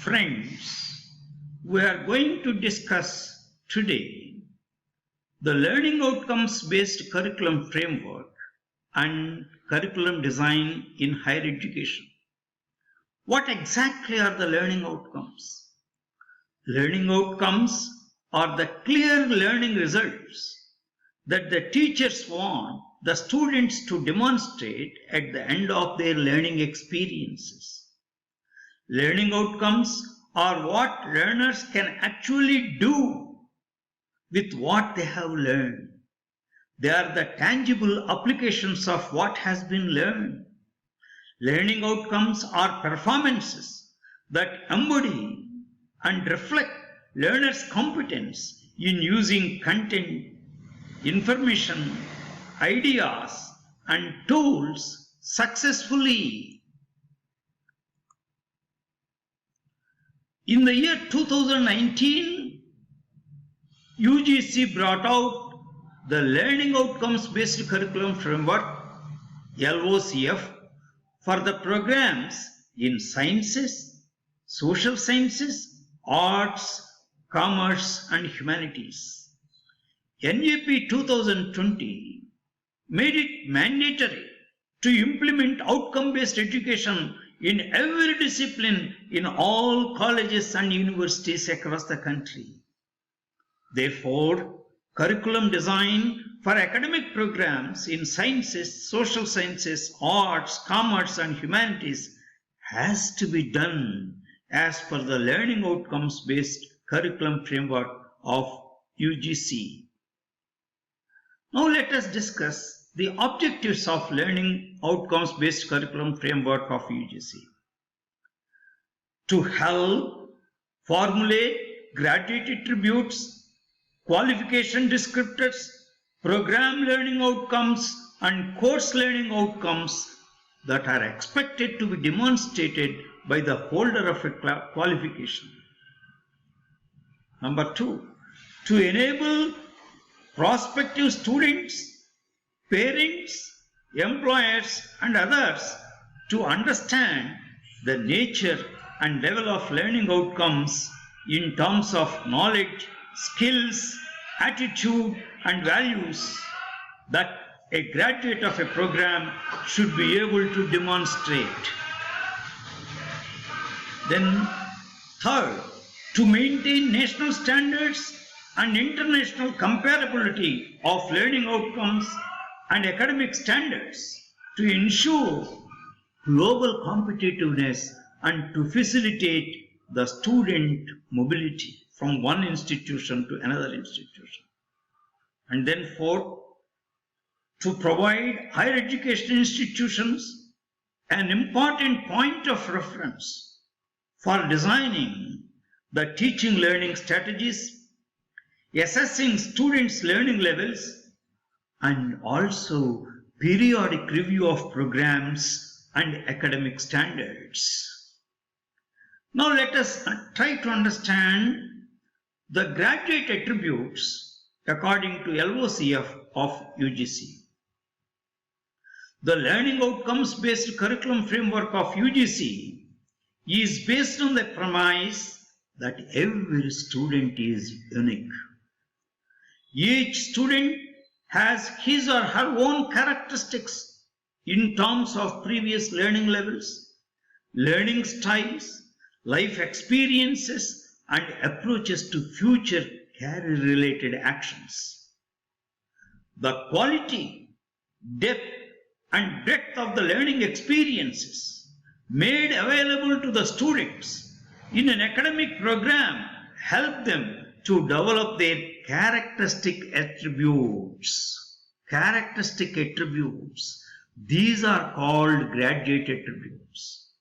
Friends, we are going to discuss today the learning outcomes based curriculum framework and curriculum design in higher education. What exactly are the learning outcomes? Learning outcomes are the clear learning results that the teachers want the students to demonstrate at the end of their learning experiences. Learning outcomes are what learners can actually do with what they have learned. They are the tangible applications of what has been learned. Learning outcomes are performances that embody and reflect learners' competence in using content, information, ideas, and tools successfully. In the year 2019, UGC brought out the Learning Outcomes Based Curriculum Framework (LOCF) for the programs in sciences, social sciences, arts, commerce, and humanities. NEP 2020 made it mandatory to implement outcome-based education in every discipline in all colleges and universities across the country. Therefore, curriculum design for academic programs in sciences, social sciences, arts, commerce, and humanities has to be done as per the learning outcomes based curriculum framework of UGC. Now let us discuss the objectives of learning outcomes based curriculum framework of UGC. To help formulate graduate attributes, qualification descriptors, program learning outcomes, and course learning outcomes that are expected to be demonstrated by the holder of a qualification. Number 2, to enable prospective students, parents, employers, and others to understand the nature and level of learning outcomes in terms of knowledge, skills, attitude, and values that a graduate of a program should be able to demonstrate. Then, third, to maintain national standards and international comparability of learning outcomes and academic standards to ensure global competitiveness and to facilitate the student mobility from one institution to another institution. And then fourth, to provide higher education institutions an important point of reference for designing the teaching learning strategies, assessing students' learning levels, and also periodic review of programs and academic standards. Now let us try to understand the graduate attributes according to LOCF of UGC. The Learning Outcomes Based Curriculum Framework of UGC is based on the premise that every student is unique. Each student has his or her own characteristics in terms of previous learning levels, learning styles, life experiences, and approaches to future career-related actions. The quality, depth, and breadth of the learning experiences made available to the students in an academic program help them to develop their characteristic attributes. Characteristic attributes. These are called graduate attributes.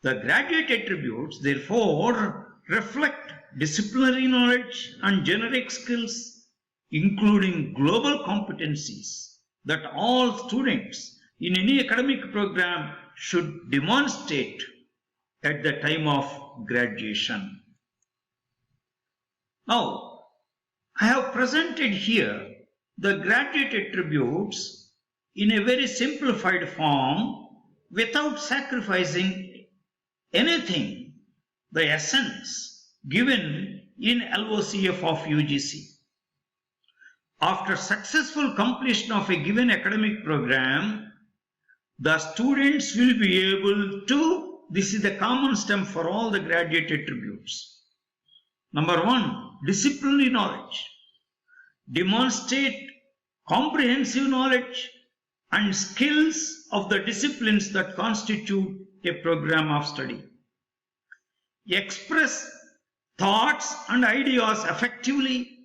The graduate attributes, therefore, reflect disciplinary knowledge and generic skills, including global competencies that all students in any academic program should demonstrate at the time of graduation. Now, I have presented here the graduate attributes in a very simplified form without sacrificing anything the essence given in LOCF of UGC. After successful completion of a given academic program, the students will be able to, this is the common stem for all the graduate attributes. Number 1, disciplinary knowledge. Demonstrate comprehensive knowledge and skills of the disciplines that constitute a program of study. Express thoughts and ideas effectively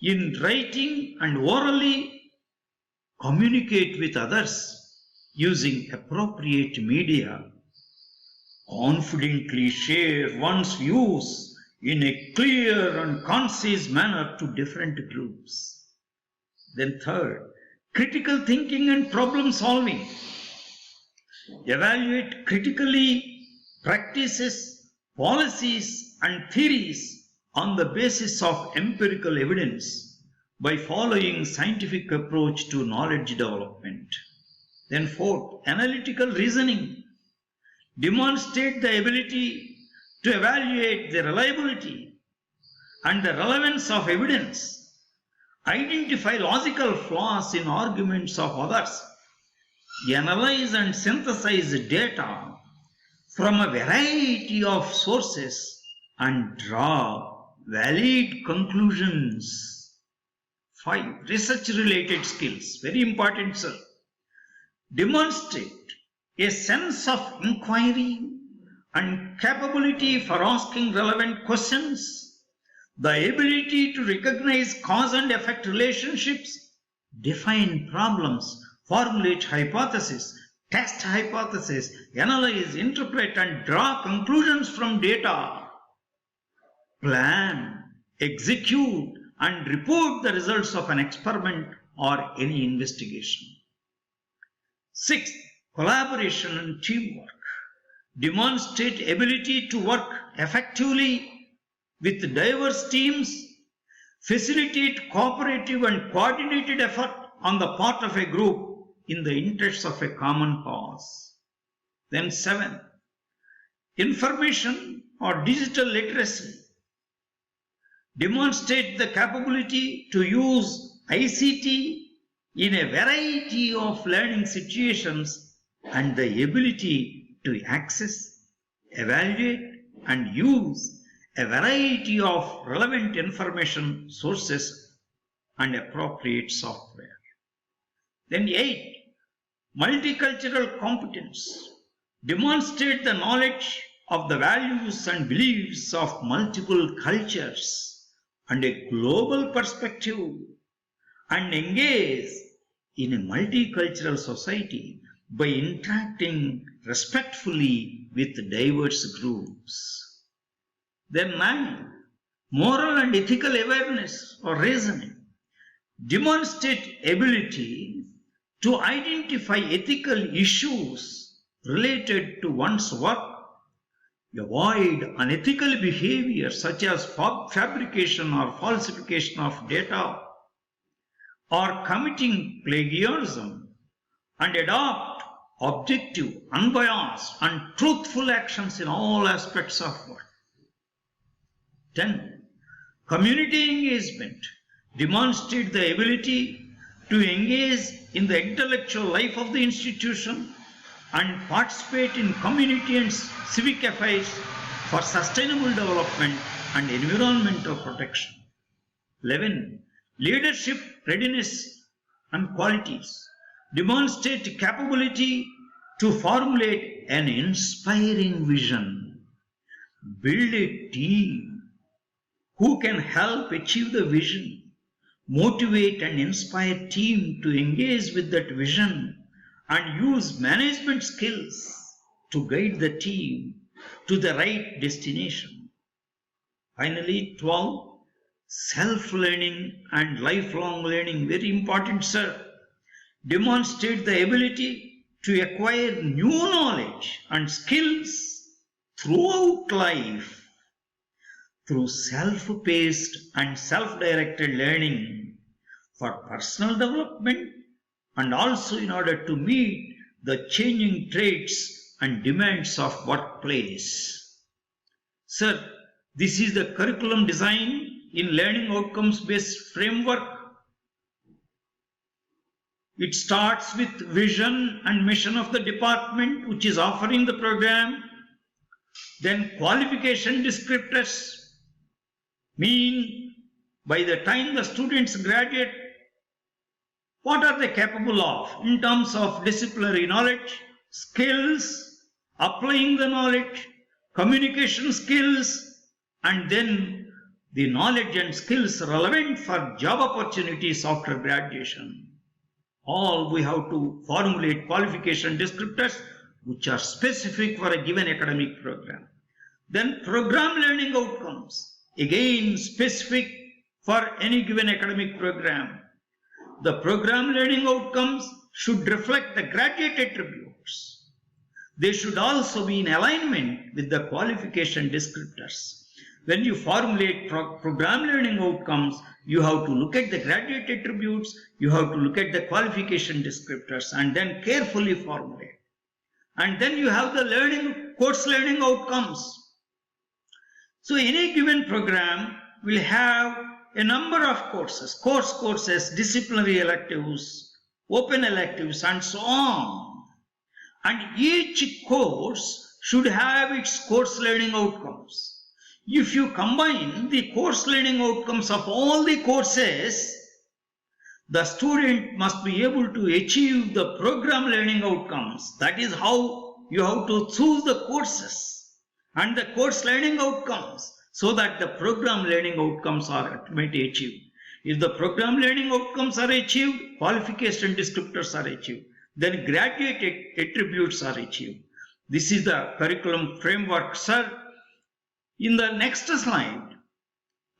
in writing and orally. Communicate with others using appropriate media. Confidently share one's views in a clear and concise manner to different groups. Then third, critical thinking and problem solving. Evaluate critically practices, policies and theories on the basis of empirical evidence by following scientific approach to knowledge development. Then fourth, analytical reasoning. Demonstrate the ability to evaluate the reliability and the relevance of evidence. Identify logical flaws in arguments of others. Analyze and synthesize data from a variety of sources and draw valid conclusions. 5. Research related skills. Very important, sir. Demonstrate a sense of inquiry and capability for asking relevant questions, the ability to recognize cause and effect relationships, define problems, formulate hypotheses, test hypotheses, analyze, interpret and draw conclusions from data, plan, execute and report the results of an experiment or any investigation. 6. Collaboration and teamwork. Demonstrate ability to work effectively with diverse teams, facilitate cooperative and coordinated effort on the part of a group in the interests of a common cause. Then 7. Information or digital literacy. Demonstrate the capability to use ICT in a variety of learning situations and the ability to access, evaluate and use a variety of relevant information sources and appropriate software. Then 8. Multicultural competence. Demonstrate the knowledge of the values and beliefs of multiple cultures and a global perspective and engage in a multicultural society by interacting respectfully with diverse groups. Then 9. Moral and ethical awareness or reasoning. Demonstrate ability to identify ethical issues related to one's work, avoid unethical behavior such as fabrication or falsification of data, or committing plagiarism, and adopt objective, unbiased, and truthful actions in all aspects of work. 10. Community engagement. Demonstrate the ability to engage in the intellectual life of the institution and participate in community and civic affairs for sustainable development and environmental protection. 11. Leadership readiness and qualities. Demonstrate capability to formulate an inspiring vision, build a team who can help achieve the vision, motivate and inspire team to engage with that vision, and use management skills to guide the team to the right destination. Finally, 12. Self-learning and lifelong learning. Very important, sir. Demonstrate the ability to acquire new knowledge and skills throughout life through self-paced and self-directed learning for personal development and also in order to meet the changing traits and demands of workplace. Sir, this is the curriculum design in learning outcomes based framework. It starts with vision and mission of the department which is offering the program. Then qualification descriptors mean by the time the students graduate, what are they capable of in terms of disciplinary knowledge, skills, applying the knowledge, communication skills, and then the knowledge and skills relevant for job opportunities after graduation. All we have to formulate qualification descriptors which are specific for a given academic program. Then program learning outcomes, again specific for any given academic program. The program learning outcomes should reflect the graduate attributes. They should also be in alignment with the qualification descriptors. When you formulate program learning outcomes, you have to look at the graduate attributes, you have to look at the qualification descriptors and then carefully formulate. And then you have the course learning outcomes. So any given program will have a number of courses, courses, disciplinary electives, open electives and so on. And each course should have its course learning outcomes. If you combine the course learning outcomes of all the courses, the student must be able to achieve the program learning outcomes. That is how you have to choose the courses and the course learning outcomes so that the program learning outcomes are ultimately achieved. If the program learning outcomes are achieved, qualification descriptors are achieved, then graduate attributes are achieved. This is the curriculum framework, sir. In the next slide,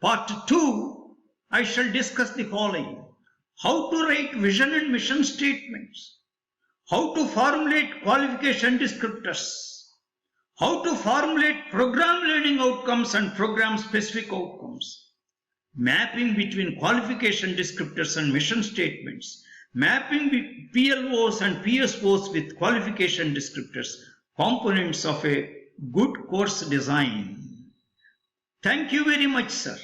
part 2, I shall discuss the following. How to write vision and mission statements. How to formulate qualification descriptors. How to formulate program learning outcomes and program specific outcomes. Mapping between qualification descriptors and mission statements. Mapping PLOs and PSOs with qualification descriptors. Components of a good course design. Thank you very much, sir.